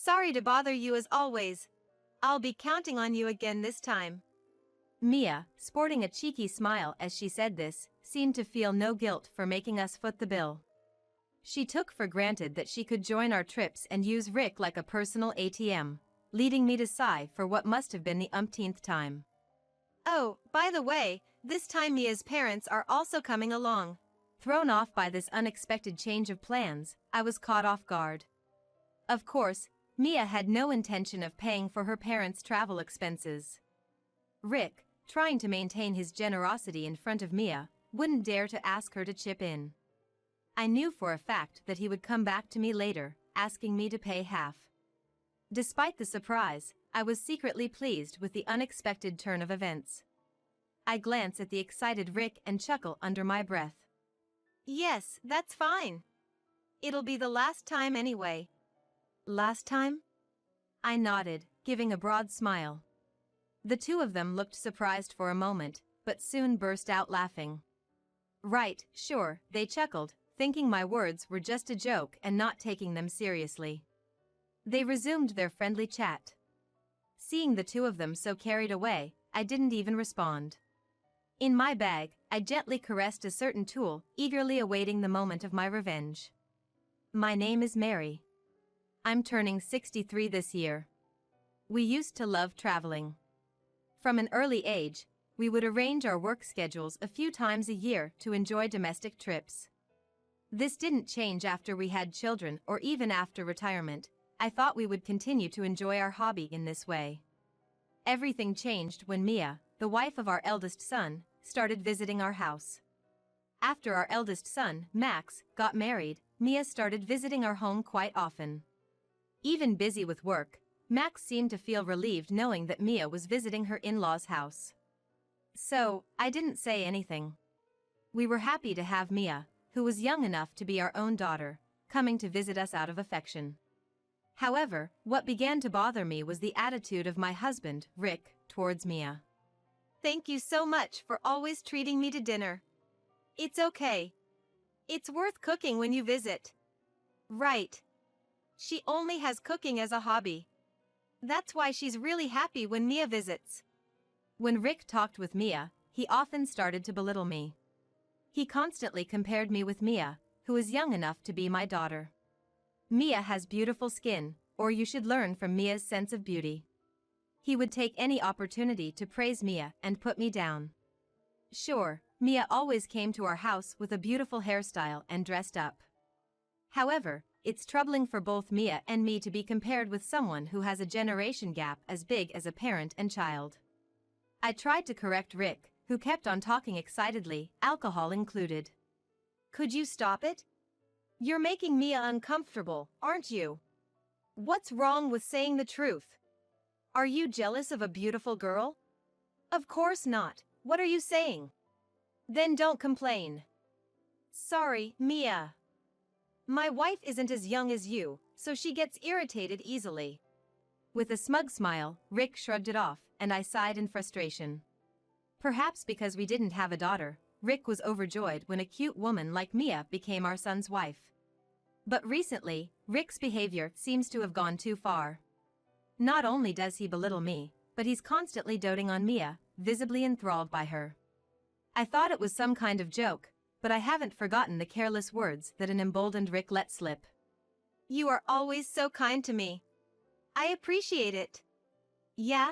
Sorry to bother you as always. I'll be counting on you again this time. Mia, sporting a cheeky smile as she said this, seemed to feel no guilt for making us foot the bill. She took for granted that she could join our trips and use Rick like a personal ATM, leading me to sigh for what must have been the umpteenth time. Oh, by the way, this time Mia's parents are also coming along. Thrown off by this unexpected change of plans, I was caught off guard. Of course, Mia had no intention of paying for her parents' travel expenses. Rick, trying to maintain his generosity in front of Mia, wouldn't dare to ask her to chip in. I knew for a fact that he would come back to me later, asking me to pay half. Despite the surprise, I was secretly pleased with the unexpected turn of events. I glance at the excited Rick and chuckle under my breath. Yes, that's fine. It'll be the last time anyway. Last time? I nodded, giving a broad smile. The two of them looked surprised for a moment, but soon burst out laughing. Right, sure, they chuckled, thinking my words were just a joke and not taking them seriously. They resumed their friendly chat. Seeing the two of them so carried away, I didn't even respond. In my bag, I gently caressed a certain tool, eagerly awaiting the moment of my revenge. My name is Mary. I'm turning 63 this year. We used to love traveling. From an early age, we would arrange our work schedules a few times a year to enjoy domestic trips. This didn't change after we had children or even after retirement. I thought we would continue to enjoy our hobby in this way. Everything changed when Mia, the wife of our eldest son, started visiting our house. After our eldest son, Max, got married, Mia started visiting our home quite often. Even busy with work, Max seemed to feel relieved knowing that Mia was visiting her in-laws' house. So, I didn't say anything. We were happy to have Mia, who was young enough to be our own daughter, coming to visit us out of affection. However, what began to bother me was the attitude of my husband, Rick, towards Mia. Thank you so much for always treating me to dinner. It's okay. It's worth cooking when you visit. Right. She only has cooking as a hobby. That's why she's really happy when Mia visits. When Rick talked with Mia, he often started to belittle me. He constantly compared me with Mia, who is young enough to be my daughter. Mia has beautiful skin, or you should learn from Mia's sense of beauty. He would take any opportunity to praise Mia and put me down. Sure, Mia always came to our house with a beautiful hairstyle and dressed up. However, it's troubling for both Mia and me to be compared with someone who has a generation gap as big as a parent and child. I tried to correct Rick, who kept on talking excitedly, alcohol included. Could you stop it? You're making Mia uncomfortable, aren't you? What's wrong with saying the truth? Are you jealous of a beautiful girl? Of course not. What are you saying? Then don't complain. Sorry, Mia. My wife isn't as young as you, so she gets irritated easily. With a smug smile, Rick shrugged it off, and I sighed in frustration. Perhaps because we didn't have a daughter, Rick was overjoyed when a cute woman like Mia became our son's wife. But recently, Rick's behavior seems to have gone too far. Not only does he belittle me, but he's constantly doting on Mia, visibly enthralled by her. I thought it was some kind of joke, but I haven't forgotten the careless words that an emboldened Rick let slip. You are always so kind to me. I appreciate it. Yeah?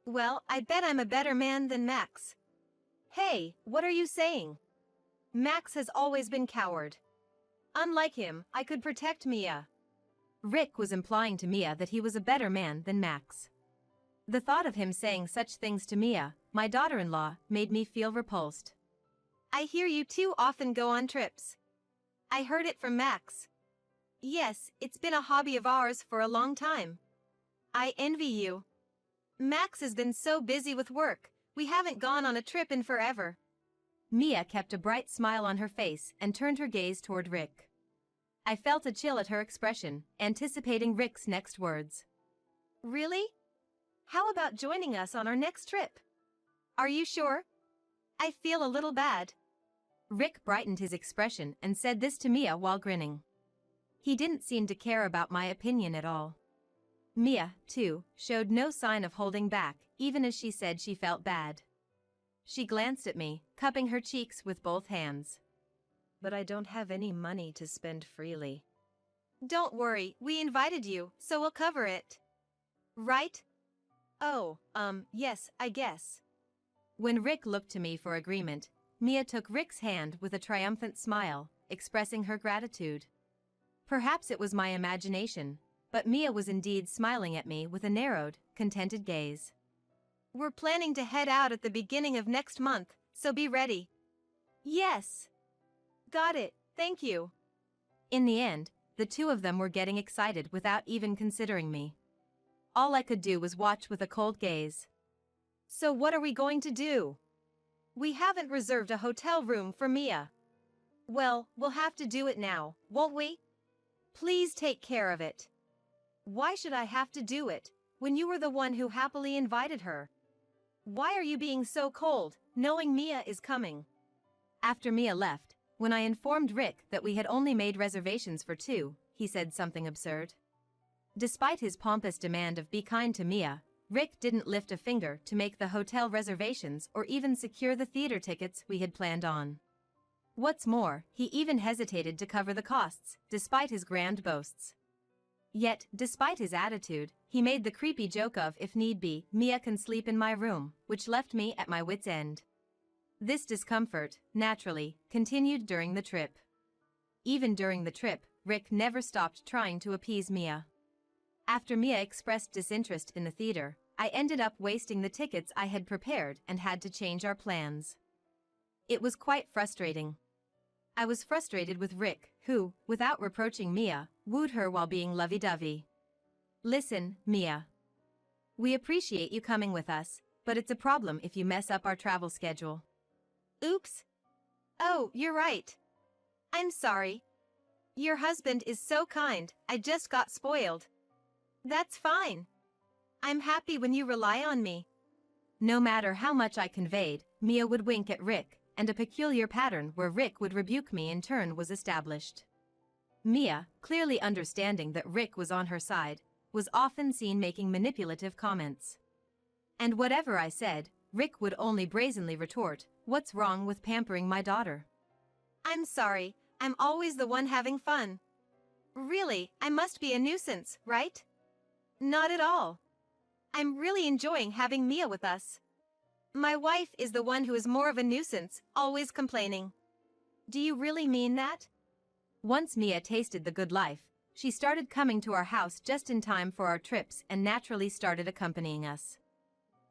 Well, I bet I'm a better man than Max. Hey, what are you saying? Max has always been coward. Unlike him, I could protect Mia. Rick was implying to Mia that he was a better man than Max. The thought of him saying such things to Mia, my daughter-in-law, made me feel repulsed. I hear you two often go on trips. I heard it from Max. Yes, it's been a hobby of ours for a long time. I envy you. Max has been so busy with work, we haven't gone on a trip in forever. Mia kept a bright smile on her face and turned her gaze toward Rick. I felt a chill at her expression, anticipating Rick's next words. Really? How about joining us on our next trip? Are you sure? I feel a little bad. Rick brightened his expression and said this to Mia while grinning. He didn't seem to care about my opinion at all. Mia, too, showed no sign of holding back, even as she said she felt bad. She glanced at me, cupping her cheeks with both hands. But I don't have any money to spend freely. Don't worry, we invited you, so we'll cover it. Right? Oh, yes, I guess. When Rick looked to me for agreement, Mia took Rick's hand with a triumphant smile, expressing her gratitude. Perhaps it was my imagination, but Mia was indeed smiling at me with a narrowed, contented gaze. We're planning to head out at the beginning of next month, so be ready. Yes. Got it, thank you. In the end, the two of them were getting excited without even considering me. All I could do was watch with a cold gaze. So what are we going to do? We haven't reserved a hotel room for Mia. Well, we'll have to do it now, won't we? Please take care of it. Why should I have to do it, when you were the one who happily invited her? Why are you being so cold, knowing Mia is coming? After Mia left, when I informed Rick that we had only made reservations for two, he said something absurd. Despite his pompous demand of be kind to Mia, Rick didn't lift a finger to make the hotel reservations or even secure the theater tickets we had planned on. What's more, he even hesitated to cover the costs, despite his grand boasts. Yet, despite his attitude, he made the creepy joke of, if need be, Mia can sleep in my room, which left me at my wit's end. This discomfort, naturally, continued during the trip. Even during the trip, Rick never stopped trying to appease Mia. After Mia expressed disinterest in the theater, I ended up wasting the tickets I had prepared and had to change our plans. It was quite frustrating. I was frustrated with Rick, who, without reproaching Mia, wooed her while being lovey-dovey. Listen, Mia. We appreciate you coming with us, but it's a problem if you mess up our travel schedule. Oops. Oh, you're right. I'm sorry. Your husband is so kind, I just got spoiled. That's fine. I'm happy when you rely on me. No matter how much I conveyed, Mia would wink at Rick, and a peculiar pattern where Rick would rebuke me in turn was established. Mia, clearly understanding that Rick was on her side, was often seen making manipulative comments. And whatever I said, Rick would only brazenly retort, "What's wrong with pampering my daughter?" I'm sorry, I'm always the one having fun. Really, I must be a nuisance, right? Not at all. I'm really enjoying having Mia with us. My wife is the one who is more of a nuisance, always complaining. Do you really mean that? Once Mia tasted the good life, she started coming to our house just in time for our trips and naturally started accompanying us.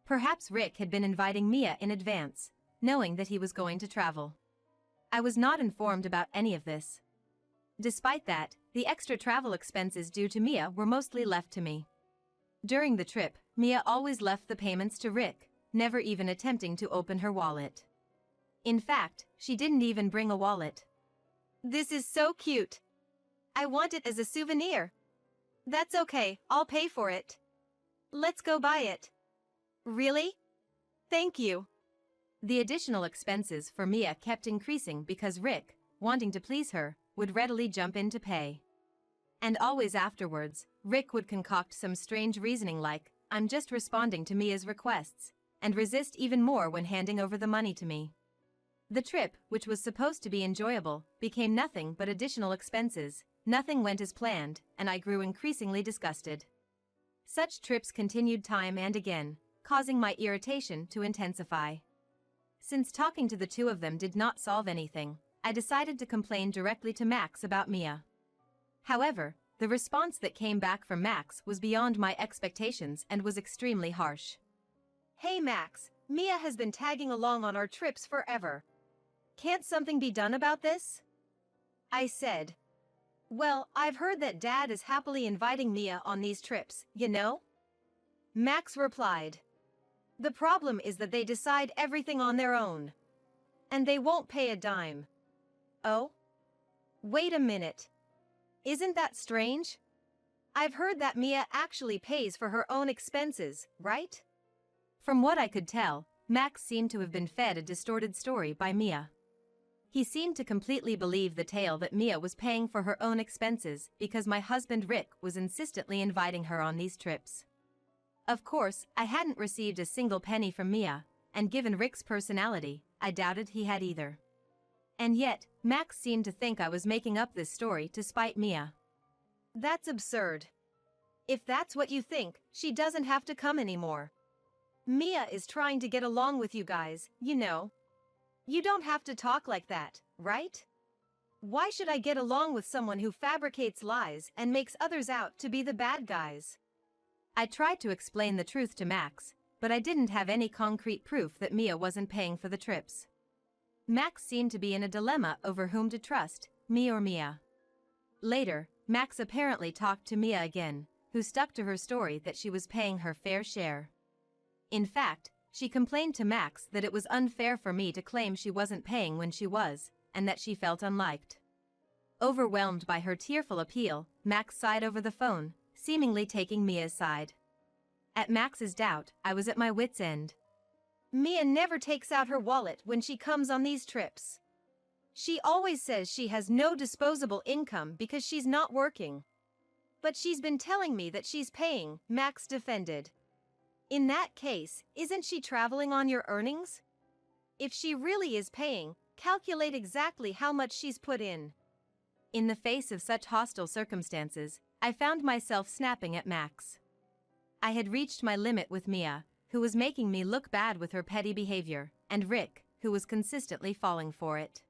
Perhaps Rick had been inviting Mia in advance, knowing that he was going to travel. I was not informed about any of this. Despite that, the extra travel expenses due to Mia were mostly left to me. During the trip, Mia always left the payments to Rick, never even attempting to open her wallet. In fact, she didn't even bring a wallet. This is so cute. I want it as a souvenir. That's okay, I'll pay for it. Let's go buy it. Really? Thank you. The additional expenses for Mia kept increasing because Rick, wanting to please her, would readily jump in to pay. And always afterwards, Rick would concoct some strange reasoning like, "I'm just responding to Mia's requests," and resist even more when handing over the money to me. The trip, which was supposed to be enjoyable, became nothing but additional expenses. Nothing went as planned, and I grew increasingly disgusted. Such trips continued time and again, causing my irritation to intensify. Since talking to the two of them did not solve anything, I decided to complain directly to Max about Mia. However, the response that came back from Max was beyond my expectations and was extremely harsh. Hey Max, Mia has been tagging along on our trips forever. Can't something be done about this? I said. Well, I've heard that Dad is happily inviting Mia on these trips, you know? Max replied. The problem is that they decide everything on their own. And they won't pay a dime. Oh? Wait a minute. Isn't that strange? I've heard that Mia actually pays for her own expenses, right? From what I could tell, Max seemed to have been fed a distorted story by Mia. He seemed to completely believe the tale that Mia was paying for her own expenses because my husband Rick was insistently inviting her on these trips. Of course, I hadn't received a single penny from Mia, and given Rick's personality, I doubted he had either. And yet, Max seemed to think I was making up this story to spite Mia. That's absurd. If that's what you think, she doesn't have to come anymore. Mia is trying to get along with you guys, you know. You don't have to talk like that, right? Why should I get along with someone who fabricates lies and makes others out to be the bad guys? I tried to explain the truth to Max, but I didn't have any concrete proof that Mia wasn't paying for the trips. Max seemed to be in a dilemma over whom to trust, me or Mia. Later, Max apparently talked to Mia again, who stuck to her story that she was paying her fair share. In fact, she complained to Max that it was unfair for me to claim she wasn't paying when she was, and that she felt unliked. Overwhelmed by her tearful appeal, Max sighed over the phone, seemingly taking Mia's side. At Max's doubt, I was at my wit's end. Mia never takes out her wallet when she comes on these trips. She always says she has no disposable income because she's not working. But she's been telling me that she's paying, Max defended. In that case, isn't she traveling on your earnings? If she really is paying, calculate exactly how much she's put in. In the face of such hostile circumstances, I found myself snapping at Max. I had reached my limit with Mia, who was making me look bad with her petty behavior, and Rick, who was consistently falling for it.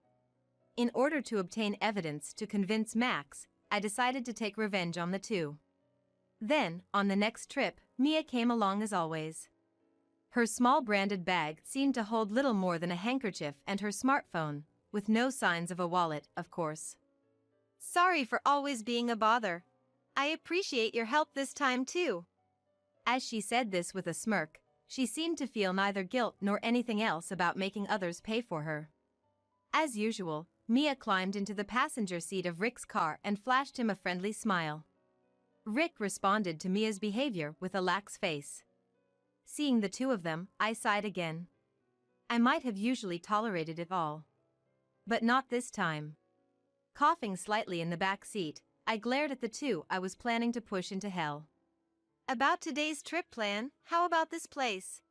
In order to obtain evidence to convince Max, I decided to take revenge on the two. Then, on the next trip, Mia came along as always. Her small branded bag seemed to hold little more than a handkerchief and her smartphone, with no signs of a wallet, of course. Sorry for always being a bother. I appreciate your help this time too. As she said this with a smirk, she seemed to feel neither guilt nor anything else about making others pay for her. As usual, Mia climbed into the passenger seat of Rick's car and flashed him a friendly smile. Rick responded to Mia's behavior with a lax face. Seeing the two of them, I sighed again. I might have usually tolerated it all. But not this time. Coughing slightly in the back seat, I glared at the two I was planning to push into hell. About today's trip plan, how about this place?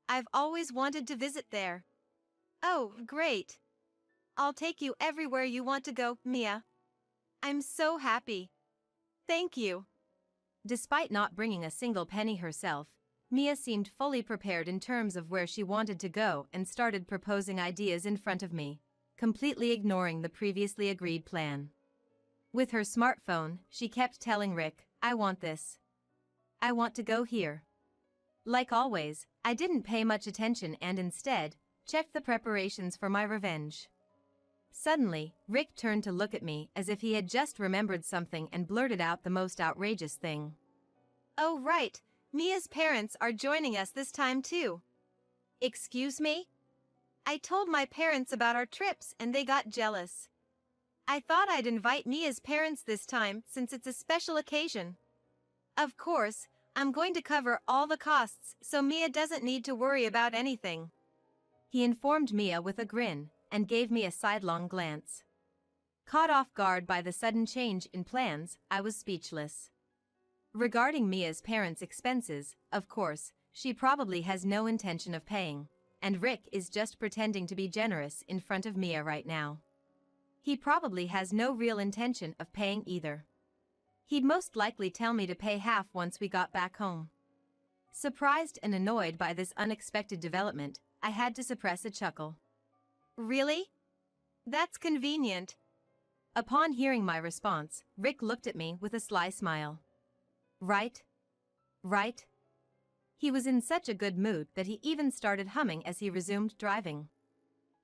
I've always wanted to visit there. Oh, great. I'll take you everywhere you want to go, Mia. I'm so happy. Thank you. Despite not bringing a single penny herself, Mia seemed fully prepared in terms of where she wanted to go and started proposing ideas in front of me, completely ignoring the previously agreed plan. With her smartphone, she kept telling Rick, "I want this. I want to go here." Like always, I didn't pay much attention and instead, checked the preparations for my revenge. Suddenly, Rick turned to look at me as if he had just remembered something and blurted out the most outrageous thing. Oh right, Mia's parents are joining us this time too. Excuse me? I told my parents about our trips and they got jealous. I thought I'd invite Mia's parents this time since it's a special occasion. Of course, I'm going to cover all the costs so Mia doesn't need to worry about anything. He informed Mia with a grin and gave me a sidelong glance. Caught off guard by the sudden change in plans, I was speechless. Regarding Mia's parents' expenses, of course, she probably has no intention of paying, and Rick is just pretending to be generous in front of Mia right now. He probably has no real intention of paying either. He'd most likely tell me to pay half once we got back home. Surprised and annoyed by this unexpected development, I had to suppress a chuckle. Really? That's convenient. Upon hearing my response, Rick looked at me with a sly smile. Right? Right? He was in such a good mood that he even started humming as he resumed driving.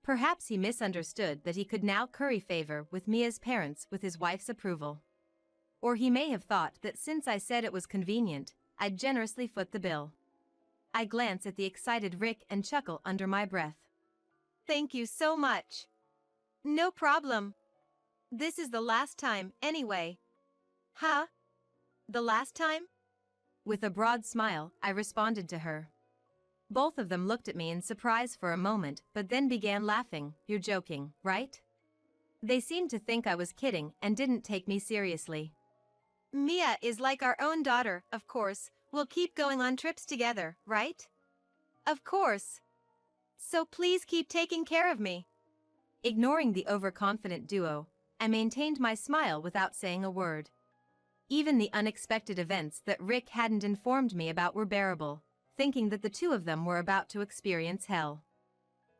Perhaps he misunderstood that he could now curry favor with Mia's parents with his wife's approval. Or he may have thought that since I said it was convenient, I'd generously foot the bill. I glance at the excited Rick and chuckle under my breath. Thank you so much. No problem. This is the last time, anyway. Huh? The last time? With a broad smile, I responded to her. Both of them looked at me in surprise for a moment, but then began laughing. "You're joking, right?" They seemed to think I was kidding and didn't take me seriously. Mia is like our own daughter, of course. We'll keep going on trips together, right? Of course. So please keep taking care of me. Ignoring the overconfident duo, I maintained my smile without saying a word. Even the unexpected events that Rick hadn't informed me about were bearable, thinking that the two of them were about to experience hell.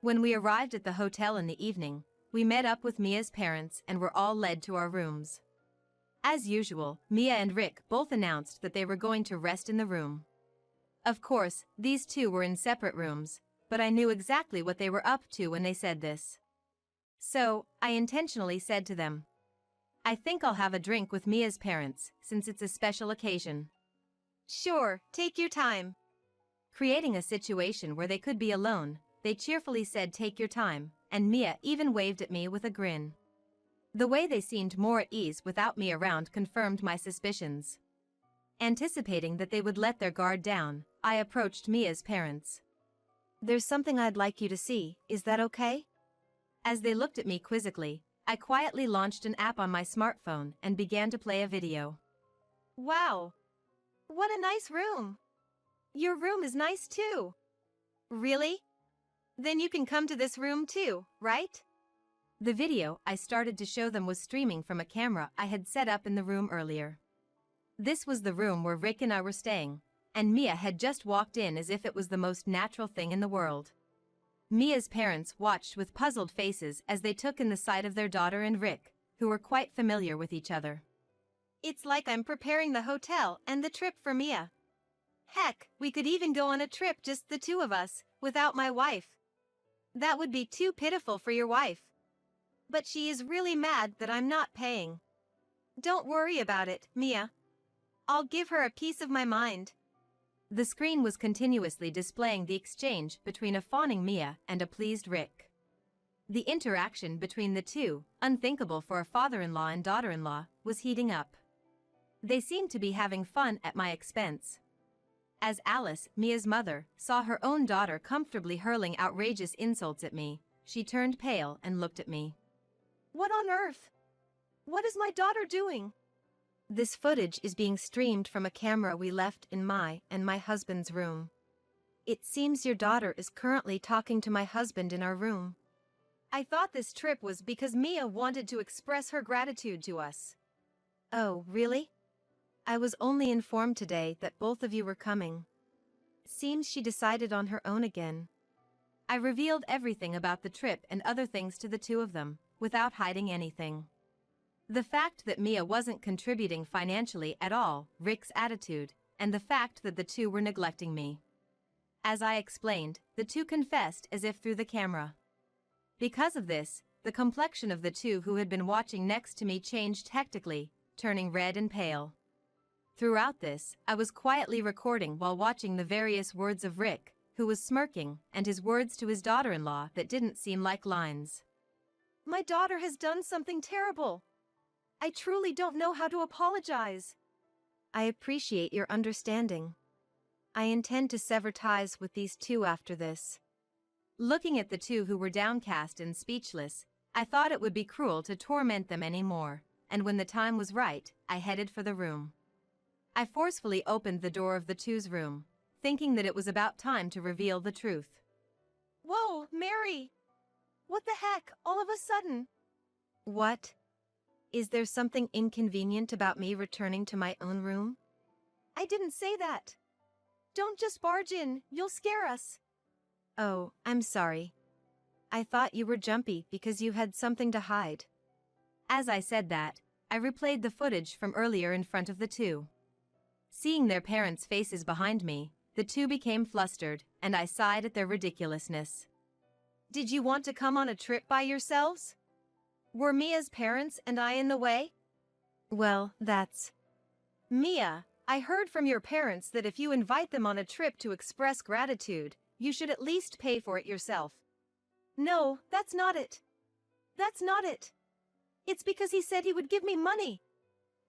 When we arrived at the hotel in the evening, we met up with Mia's parents and were all led to our rooms. As usual, Mia and Rick both announced that they were going to rest in the room. Of course, these two were in separate rooms, but I knew exactly what they were up to when they said this. So, I intentionally said to them, "I think I'll have a drink with Mia's parents, since it's a special occasion." Sure, take your time. Creating a situation where they could be alone, they cheerfully said take your time, and Mia even waved at me with a grin. The way they seemed more at ease without me around confirmed my suspicions. Anticipating that they would let their guard down, I approached Mia's parents. "There's something I'd like you to see, is that okay?" As they looked at me quizzically, I quietly launched an app on my smartphone and began to play a video. Wow! What a nice room! Your room is nice too. Really? Then you can come to this room too, right? The video I started to show them was streaming from a camera I had set up in the room earlier. This was the room where Rick and I were staying, and Mia had just walked in as if it was the most natural thing in the world. Mia's parents watched with puzzled faces as they took in the sight of their daughter and Rick, who were quite familiar with each other. It's like I'm preparing the hotel and the trip for Mia. Heck, we could even go on a trip just the two of us, without my wife. That would be too pitiful for your wife. But she is really mad that I'm not paying. Don't worry about it, Mia. I'll give her a piece of my mind. The screen was continuously displaying the exchange between a fawning Mia and a pleased Rick. The interaction between the two, unthinkable for a father-in-law and daughter-in-law, was heating up. They seemed to be having fun at my expense. As Alice, Mia's mother, saw her own daughter comfortably hurling outrageous insults at me, she turned pale and looked at me. What on earth? What is my daughter doing? This footage is being streamed from a camera we left in my and my husband's room. It seems your daughter is currently talking to my husband in our room. I thought this trip was because Mia wanted to express her gratitude to us. Oh, really? I was only informed today that both of you were coming. Seems she decided on her own again. I revealed everything about the trip and other things to the two of them, without hiding anything. The fact that Mia wasn't contributing financially at all, Rick's attitude, and the fact that the two were neglecting me. As I explained, the two confessed as if through the camera. Because of this, the complexion of the two who had been watching next to me changed hectically, turning red and pale. Throughout this, I was quietly recording while watching the various words of Rick, who was smirking, and his words to his daughter-in-law that didn't seem like lines. My daughter has done something terrible. I truly don't know how to apologize. I appreciate your understanding. I intend to sever ties with these two after this. Looking at the two who were downcast and speechless, I thought it would be cruel to torment them any more, and when the time was right, I headed for the room. I forcefully opened the door of the two's room, thinking that it was about time to reveal the truth. Whoa, Mary! What the heck, all of a sudden? What? Is there something inconvenient about me returning to my own room? I didn't say that. Don't just barge in, you'll scare us. Oh, I'm sorry. I thought you were jumpy because you had something to hide. As I said that, I replayed the footage from earlier in front of the two. Seeing their parents' faces behind me, the two became flustered, and I sighed at their ridiculousness. Did you want to come on a trip by yourselves? Were Mia's parents and I in the way? Well, that's... Mia, I heard from your parents that if you invite them on a trip to express gratitude, you should at least pay for it yourself. No, that's not it. That's not it. It's because he said he would give me money.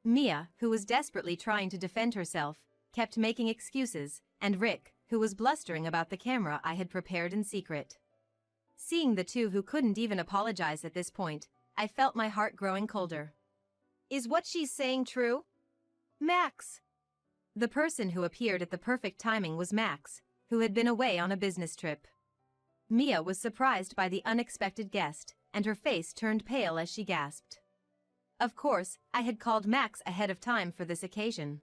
Mia, who was desperately trying to defend herself, kept making excuses, and Rick, who was blustering about the camera I had prepared in secret. Seeing the two who couldn't even apologize at this point, I felt my heart growing colder. Is what she's saying true? Max. The person who appeared at the perfect timing was Max, who had been away on a business trip. Mia was surprised by the unexpected guest, and her face turned pale as she gasped. Of course, I had called Max ahead of time for this occasion.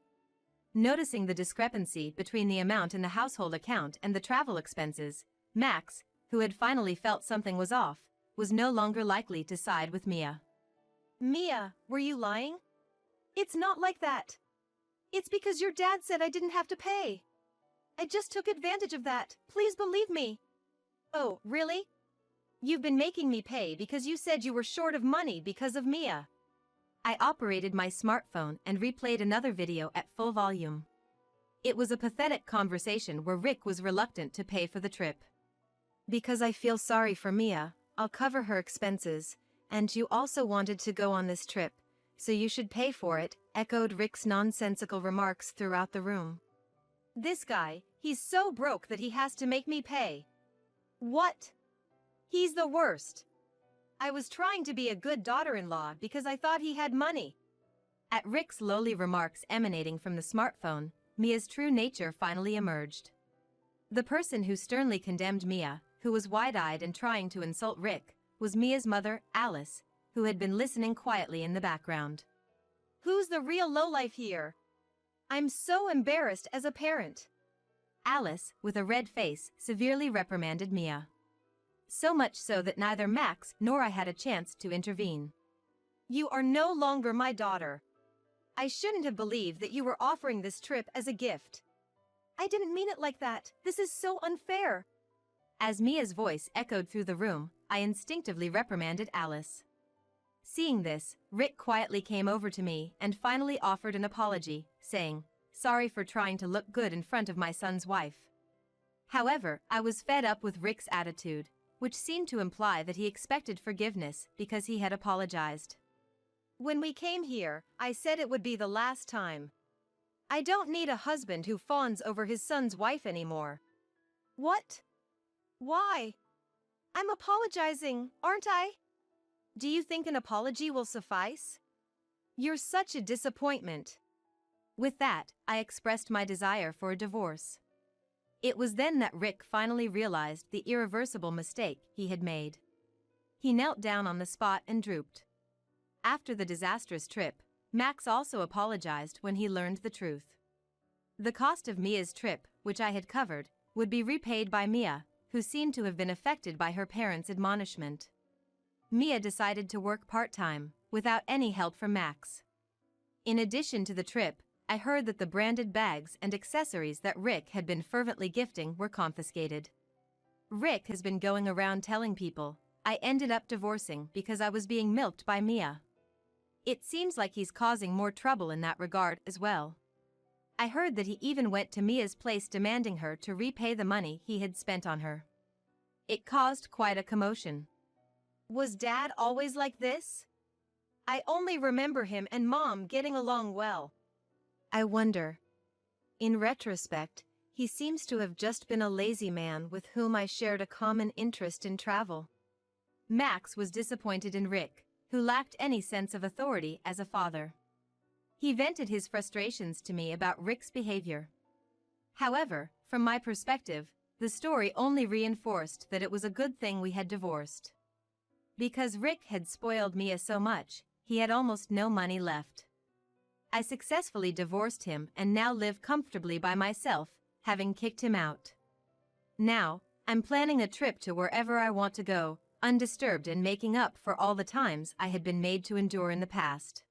Noticing the discrepancy between the amount in the household account and the travel expenses, Max, who had finally felt something was off, was no longer likely to side with Mia. Mia, were you lying? It's not like that. It's because your dad said I didn't have to pay. I just took advantage of that. Please believe me. Oh, really? You've been making me pay because you said you were short of money because of Mia. I operated my smartphone and replayed another video at full volume. It was a pathetic conversation where Rick was reluctant to pay for the trip. Because I feel sorry for Mia, I'll cover her expenses, and you also wanted to go on this trip, so you should pay for it, echoed Rick's nonsensical remarks throughout the room. This guy, he's so broke that he has to make me pay. What? He's the worst. I was trying to be a good daughter-in-law because I thought he had money. At Rick's lowly remarks emanating from the smartphone, Mia's true nature finally emerged. The person who sternly condemned Mia, who was wide-eyed and trying to insult Rick, was Mia's mother, Alice, who had been listening quietly in the background. Who's the real lowlife here? I'm so embarrassed as a parent. Alice, with a red face, severely reprimanded Mia. So much so that neither Max nor I had a chance to intervene. You are no longer my daughter. I shouldn't have believed that you were offering this trip as a gift. I didn't mean it like that. This is so unfair. As Mia's voice echoed through the room, I instinctively reprimanded Alice. Seeing this, Rick quietly came over to me and finally offered an apology, saying, "Sorry for trying to look good in front of my son's wife." However, I was fed up with Rick's attitude, which seemed to imply that he expected forgiveness because he had apologized. When we came here, I said it would be the last time. I don't need a husband who fawns over his son's wife anymore. What? Why? I'm apologizing, aren't I? Do you think an apology will suffice? You're such a disappointment. With that, I expressed my desire for a divorce. It was then that Rick finally realized the irreversible mistake he had made. He knelt down on the spot and drooped. After the disastrous trip, Max also apologized when he learned the truth. The cost of Mia's trip, which I had covered, would be repaid by Mia, who seemed to have been affected by her parents' admonishment. Mia decided to work part-time, without any help from Max. In addition to the trip, I heard that the branded bags and accessories that Rick had been fervently gifting were confiscated. Rick has been going around telling people I ended up divorcing because I was being milked by Mia. It seems like he's causing more trouble in that regard as well. I heard that he even went to Mia's place demanding her to repay the money he had spent on her. It caused quite a commotion. Was Dad always like this? I only remember him and Mom getting along well. I wonder. In retrospect, he seems to have just been a lazy man with whom I shared a common interest in travel. Max was disappointed in Rick, who lacked any sense of authority as a father. He vented his frustrations to me about Rick's behavior. However, from my perspective, the story only reinforced that it was a good thing we had divorced. Because Rick had spoiled Mia so much, he had almost no money left. I successfully divorced him and now live comfortably by myself, having kicked him out. Now, I'm planning a trip to wherever I want to go, undisturbed and making up for all the times I had been made to endure in the past.